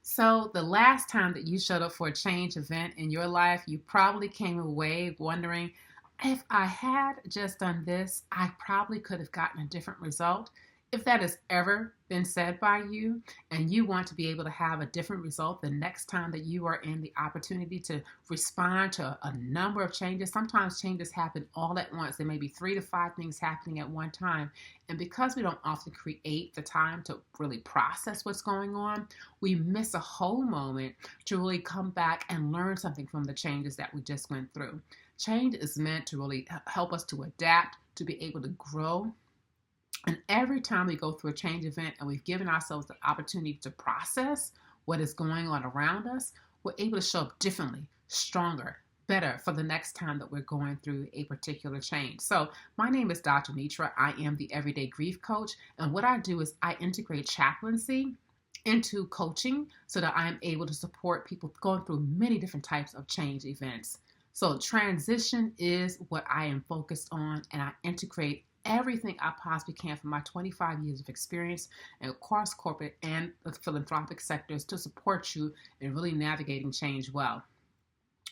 So, the last time that you showed up for a change event in your life, you probably came away wondering, if I had just done this, I probably could have gotten a different result. If that has ever been said by you, and you want to be able to have a different result the next time that you are in the opportunity to respond to a number of changes, sometimes changes happen all at once. There may be 3 to 5 things happening at one time. And because we don't often create the time to really process what's going on, we miss a whole moment to really come back and learn something from the changes that we just went through. Change is meant to really help us to adapt, to be able to grow. And every time we go through a change event and we've given ourselves the opportunity to process what is going on around us, we're able to show up differently, stronger, better for the next time that we're going through a particular change. So, my name is Dr. Nitra. I am the Everyday Grief Coach. And what I do is I integrate chaplaincy into coaching so that I'm able to support people going through many different types of change events. So, transition is what I am focused on, and I integrate everything I possibly can from my 25 years of experience across corporate and the philanthropic sectors to support you in really navigating change well.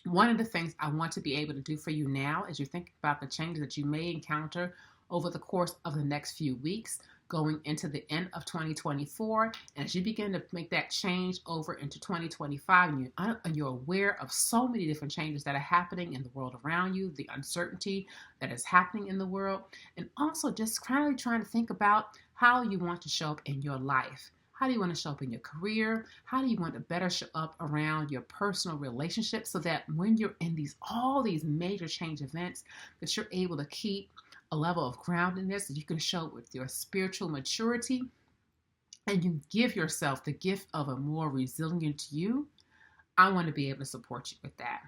One of the things I want to be able to do for you now as you think about the changes that you may encounter over the course of the next few weeks, going into the end of 2024, and as you begin to make that change over into 2025, and you're aware of so many different changes that are happening in the world around you, the uncertainty that is happening in the world, and also just kind of trying to think about how you want to show up in your life. How do you want to show up in your career? How do you want to better show up around your personal relationships so that when you're in all these major change events, that you're able to keep a level of groundedness, that you can show with your spiritual maturity, and you give yourself the gift of a more resilient you. I want to be able to support you with that.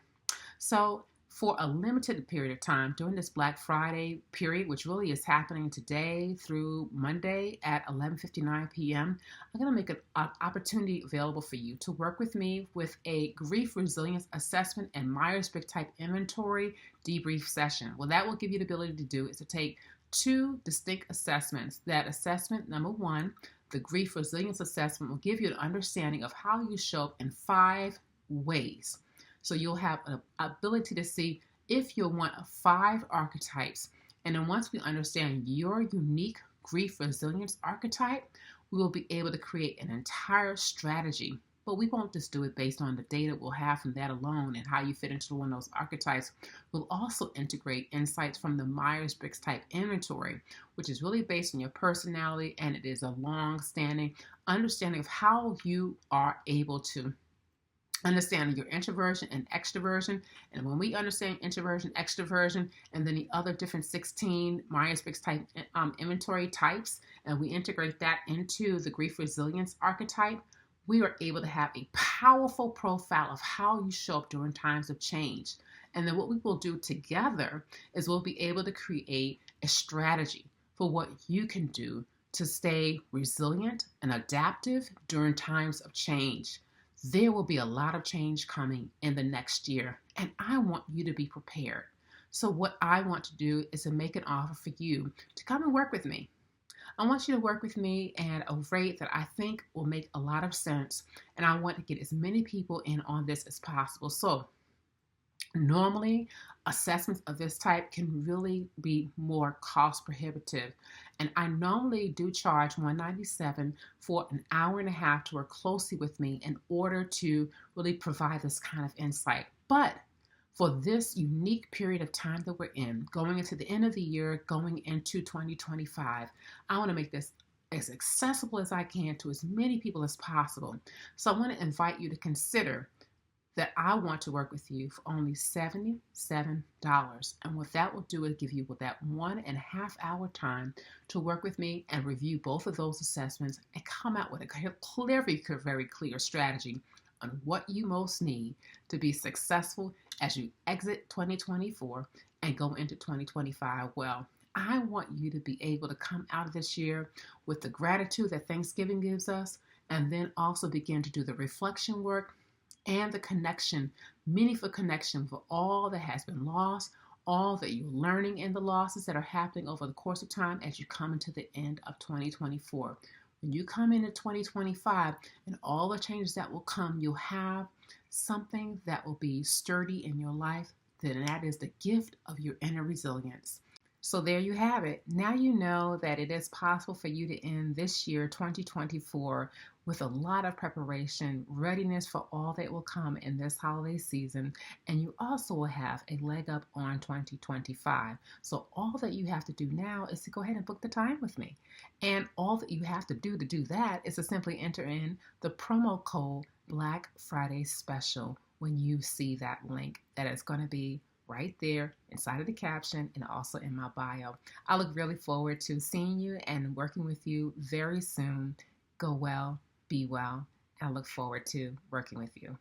So for a limited period of time during this Black Friday period, which really is happening today through Monday at 11:59 p.m., I'm going to make an opportunity available for you to work with me with a grief resilience assessment and Myers-Briggs type inventory debrief session. What that will give you the ability to do is to take 2 distinct assessments. That assessment, number 1, the grief resilience assessment, will give you an understanding of how you show up in 5 ways. So you'll have an ability to see if you're one of 5 archetypes. And then once we understand your unique grief resilience archetype, we will be able to create an entire strategy. But we won't just do it based on the data we'll have from that alone and how you fit into one of those archetypes. We'll also integrate insights from the Myers-Briggs type inventory, which is really based on your personality, and it is a long-standing understanding of how you are able to understanding your introversion and extroversion. And when we understand introversion, extroversion, and then the other different 16 Myers-Briggs type inventory types, and we integrate that into the grief resilience archetype, we are able to have a powerful profile of how you show up during times of change. And then what we will do together is we'll be able to create a strategy for what you can do to stay resilient and adaptive during times of change. There will be a lot of change coming in the next year, and I want you to be prepared. So what I want to do is to make an offer for you to come and work with me. I want you to work with me at a rate that I think will make a lot of sense, and I want to get as many people in on this as possible. So normally, assessments of this type can really be more cost prohibitive. And I normally do charge $197 for an hour and a half to work closely with me in order to really provide this kind of insight. But for this unique period of time that we're in, going into the end of the year, going into 2025, I want to make this as accessible as I can to as many people as possible. So I want to invite you to consider that I want to work with you for only $77. And what that will do is give you that 1.5 hour time to work with me and review both of those assessments and come out with a very clear strategy on what you most need to be successful as you exit 2024 and go into 2025 well. I want you to be able to come out of this year with the gratitude that Thanksgiving gives us, and then also begin to do the reflection work and the connection, meaningful connection for all that has been lost, all that you're learning in the losses that are happening over the course of time as you come into the end of 2024. When you come into 2025 and all the changes that will come, you'll have something that will be sturdy in your life. Then that is the gift of your inner resilience. So there you have it. Now you know that it is possible for you to end this year, 2024, with a lot of preparation, readiness for all that will come in this holiday season, and you also will have a leg up on 2025. So all that you have to do now is to go ahead and book the time with me. And all that you have to do that is to simply enter in the promo code Black Friday Special when you see that link that is going to be right there inside of the caption and also in my bio. I look really forward to seeing you and working with you very soon. Go well, be well, and I look forward to working with you.